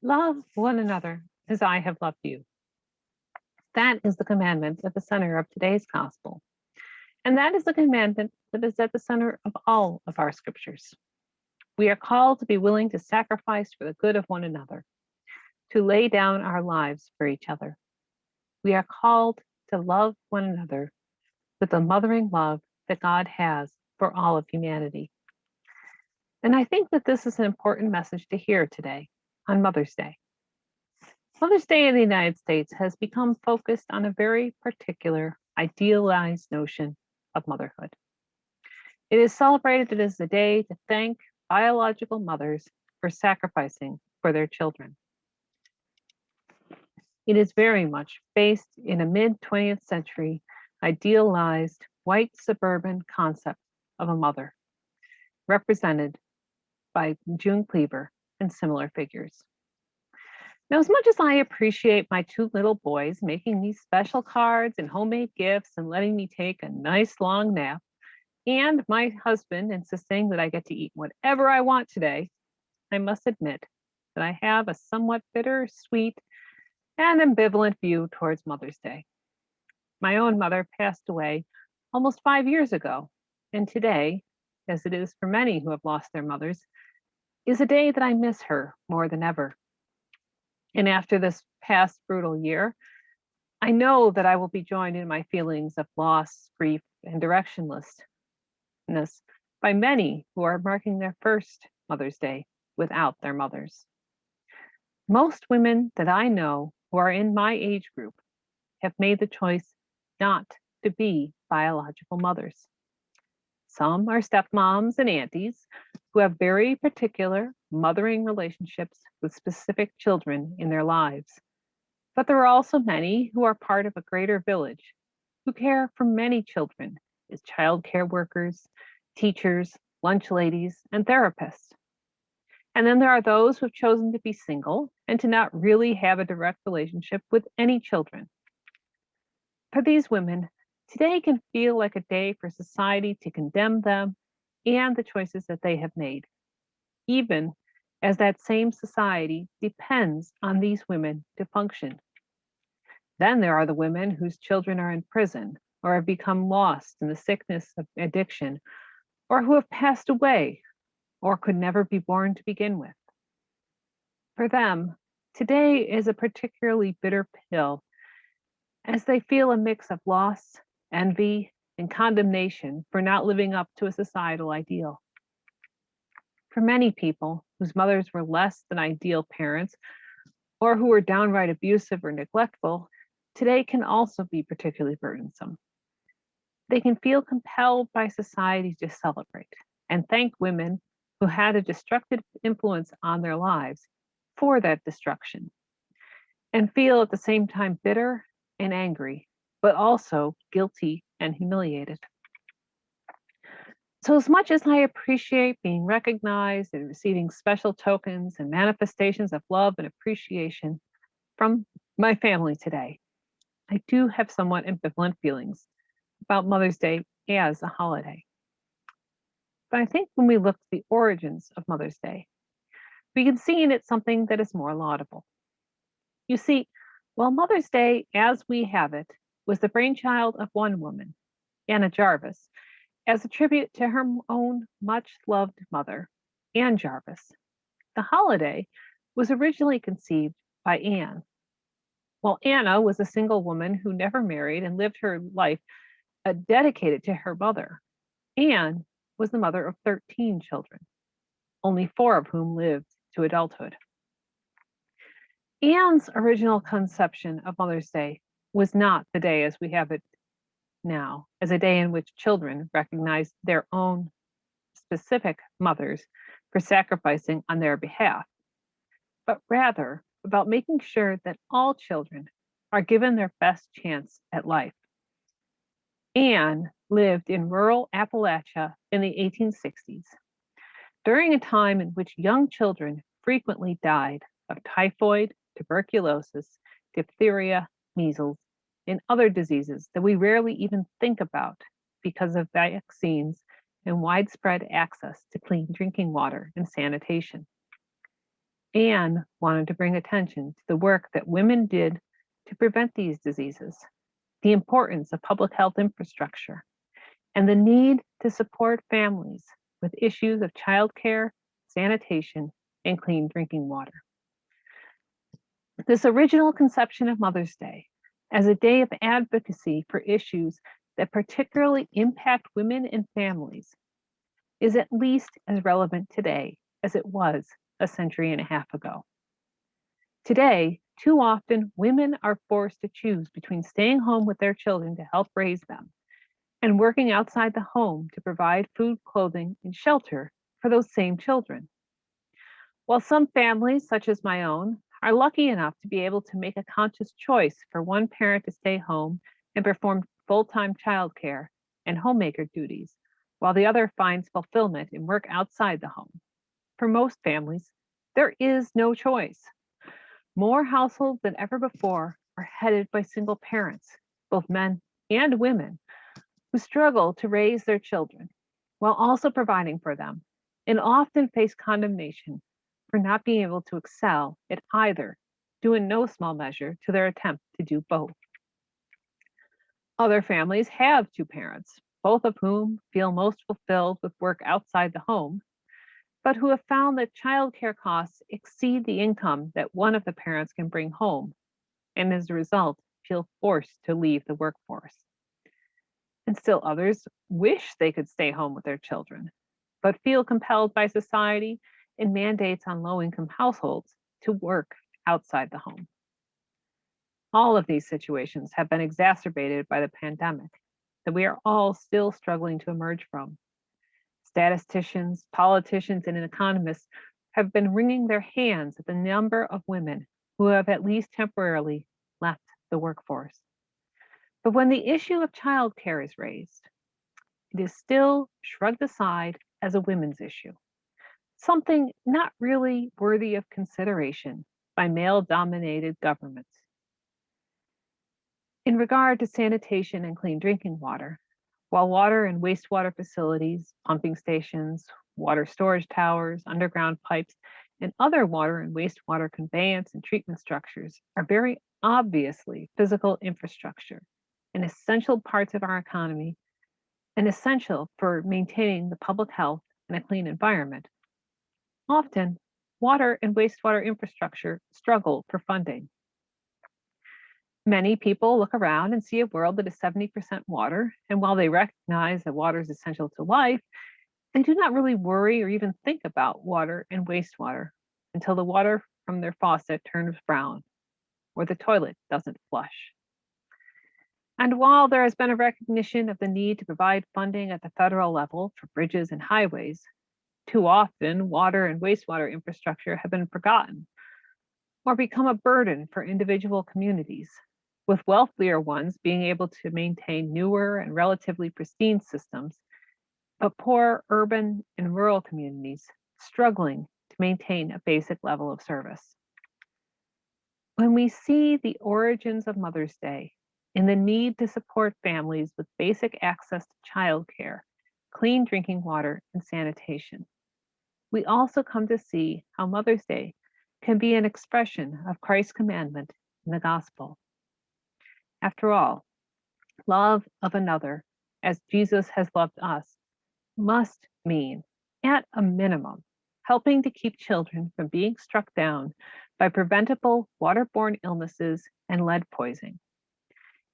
Love one another as I have loved you. That is the commandment at the center of today's gospel. And that is the commandment that is at the center of all of our scriptures. We are called to be willing to sacrifice for the good of one another, to lay down our lives for each other. We are called to love one another with the mothering love that God has for all of humanity. And I think that this is an important message to hear today on Mother's Day. Mother's Day in the United States has become focused on a very particular, idealized notion of motherhood. It is celebrated as the day to thank biological mothers for sacrificing for their children. It is very much based in a mid 20th century idealized white suburban concept of a mother, represented by June Cleaver and similar figures. Now, as much as I appreciate my two little boys making me special cards and homemade gifts and letting me take a nice long nap, and my husband insisting that I get to eat whatever I want today, I must admit that I have a somewhat bittersweet and ambivalent view towards Mother's Day. My own mother passed away almost 5 years ago, and today, as it is for many who have lost their mothers, is a day that I miss her more than ever. And after this past brutal year, I know that I will be joined in my feelings of loss, grief, and directionlessness by many who are marking their first Mother's Day without their mothers. Most women that I know who are in my age group have made the choice not to be biological mothers. Some are stepmoms and aunties who have very particular mothering relationships with specific children in their lives. But there are also many who are part of a greater village who care for many children as child care workers, teachers, lunch ladies, and therapists. And then there are those who have chosen to be single and to not really have a direct relationship with any children. For these women, today can feel like a day for society to condemn them and the choices that they have made, even as that same society depends on these women to function. Then there are the women whose children are in prison or have become lost in the sickness of addiction, or who have passed away or could never be born to begin with. For them, today is a particularly bitter pill as they feel a mix of loss, envy, and condemnation for not living up to a societal ideal. For many people whose mothers were less than ideal parents or who were downright abusive or neglectful, today can also be particularly burdensome. They can feel compelled by society to celebrate and thank women who had a destructive influence on their lives for that destruction, and feel at the same time bitter and angry, but also guilty and humiliated. So, as much as I appreciate being recognized and receiving special tokens and manifestations of love and appreciation from my family today, I do have somewhat ambivalent feelings about Mother's Day as a holiday. But I think when we look at the origins of Mother's Day, we can see in it something that is more laudable. You see, while Mother's Day, as we have it, was the brainchild of one woman, Anna Jarvis, as a tribute to her own much loved mother, Anne Jarvis, the holiday was originally conceived by Anne. While Anna was a single woman who never married and lived her life dedicated to her mother, Anne was the mother of 13 children, only four of whom lived to adulthood. Anne's original conception of Mother's Day was not the day as we have it now, as a day in which children recognize their own specific mothers for sacrificing on their behalf, but rather about making sure that all children are given their best chance at life. Anne lived in rural Appalachia in the 1860s, during a time in which young children frequently died of typhoid, tuberculosis, diphtheria, measles, and other diseases that we rarely even think about because of vaccines and widespread access to clean drinking water and sanitation. Anne wanted to bring attention to the work that women did to prevent these diseases, the importance of public health infrastructure, and the need to support families with issues of childcare, sanitation, and clean drinking water. This original conception of Mother's Day as a day of advocacy for issues that particularly impact women and families is at least as relevant today as it was a century and a half ago. Today, too often, women are forced to choose between staying home with their children to help raise them and working outside the home to provide food, clothing, and shelter for those same children. While some families, such as my own, are lucky enough to be able to make a conscious choice for one parent to stay home and perform full-time childcare and homemaker duties, while the other finds fulfillment in work outside the home. For most families, there is no choice. More households than ever before are headed by single parents, both men and women, who struggle to raise their children while also providing for them and often face condemnation for not being able to excel at either, due in no small measure to their attempt to do both. Other families have two parents, both of whom feel most fulfilled with work outside the home, but who have found that childcare costs exceed the income that one of the parents can bring home, and as a result, feel forced to leave the workforce. And still others wish they could stay home with their children, but feel compelled by society and mandates on low-income households to work outside the home. All of these situations have been exacerbated by the pandemic that we are all still struggling to emerge from. Statisticians, politicians, and economists have been wringing their hands at the number of women who have at least temporarily left the workforce. But when the issue of childcare is raised, it is still shrugged aside as a women's issue, something not really worthy of consideration by male-dominated governments. In regard to sanitation and clean drinking water, while water and wastewater facilities, pumping stations, water storage towers, underground pipes, and other water and wastewater conveyance and treatment structures are very obviously physical infrastructure and essential parts of our economy and essential for maintaining the public health and a clean environment. Often, water and wastewater infrastructure struggle for funding. Many people look around and see a world that is 70% water, and while they recognize that water is essential to life, they do not really worry or even think about water and wastewater until the water from their faucet turns brown or the toilet doesn't flush. And while there has been a recognition of the need to provide funding at the federal level for bridges and highways, too often water and wastewater infrastructure have been forgotten or become a burden for individual communities, with wealthier ones being able to maintain newer and relatively pristine systems, but poor urban and rural communities struggling to maintain a basic level of service. When we see the origins of Mother's Day in the need to support families with basic access to childcare, clean drinking water, and sanitation, we also come to see how Mother's Day can be an expression of Christ's commandment in the gospel. After all, love of another as Jesus has loved us must mean, at a minimum, helping to keep children from being struck down by preventable waterborne illnesses and lead poisoning,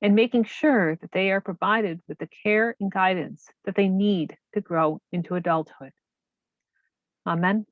and making sure that they are provided with the care and guidance that they need to grow into adulthood. Amen.